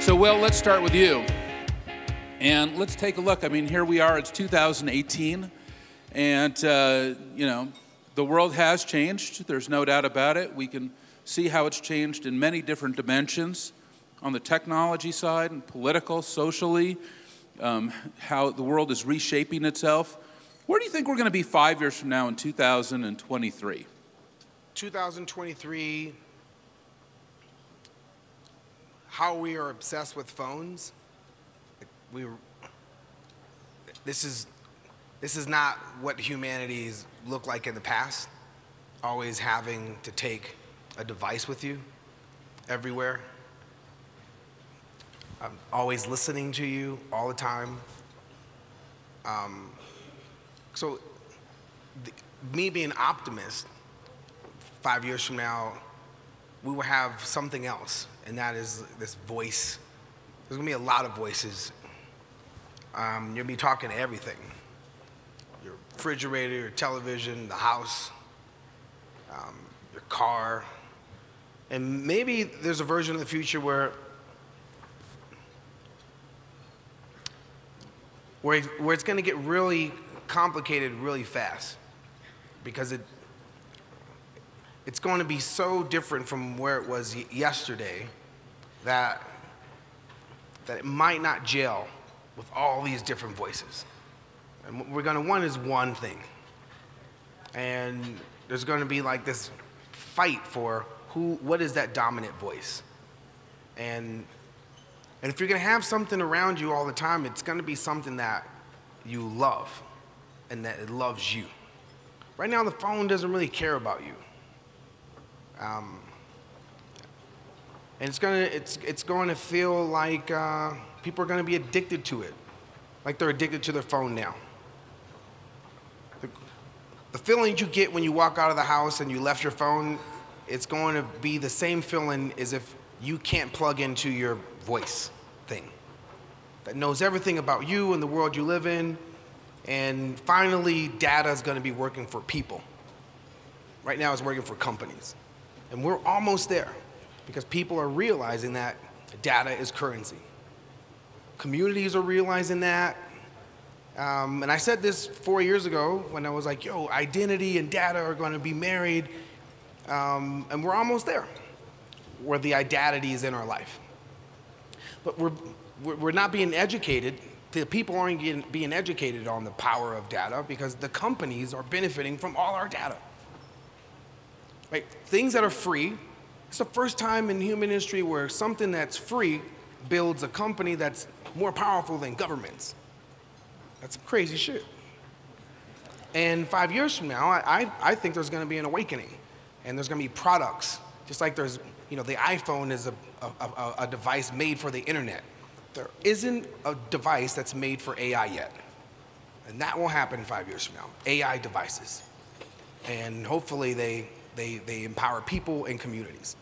So, Will, let's start with you. And let's take a look. I mean, here we are, it's 2018. And, you know, the world has changed. There's no doubt about it. We can see how it's changed in many different dimensions on the technology side and political, socially, how the world is reshaping itself. Where do you think we're going to be 5 years from now in 2023? 2023, how we are obsessed with phones. This is not what humanity's looked like in the past. Always having to take a device with you everywhere. Always listening to you all the time. Me being an optimist, 5 years from now, we will have something else, and that is this voice. There's gonna be a lot of voices. You're gonna be talking to everything. Your refrigerator, your television, the house, your car. And maybe there's a version of the future where it's gonna get really complicated really fast, because it's going to be so different from where it was yesterday that it might not gel with all these different voices. And what we're going to want is one thing. And there's going to be like this fight for what is that dominant voice. And if you're going to have something around you all the time, it's going to be something that you love and that it loves you. Right now, the phone doesn't really care about you. And it's going to feel like people are going to be addicted to it, like they're addicted to their phone now. The feeling you get when you walk out of the house and you left your phone, it's going to be the same feeling as if you can't plug into your voice thing that knows everything about you and the world you live in. And finally, data is going to be working for people. Right now, it's working for companies. And we're almost there, because people are realizing that data is currency. Communities are realizing that. And I said this 4 years ago when I was like, yo, identity and data are going to be married. And we're almost there, where the identity is in our life. But we're not being educated. The people aren't being educated on the power of data, because the companies are benefiting from all our data. Right? Things that are free, it's the first time in human history where something that's free builds a company that's more powerful than governments. That's some crazy shit. And 5 years from now, I think there's going to be an awakening, and there's going to be products, just like there's, you know, the iPhone is a device made for the internet. There isn't a device that's made for AI yet. And that will happen 5 years from now, AI devices. And hopefully they empower people and communities.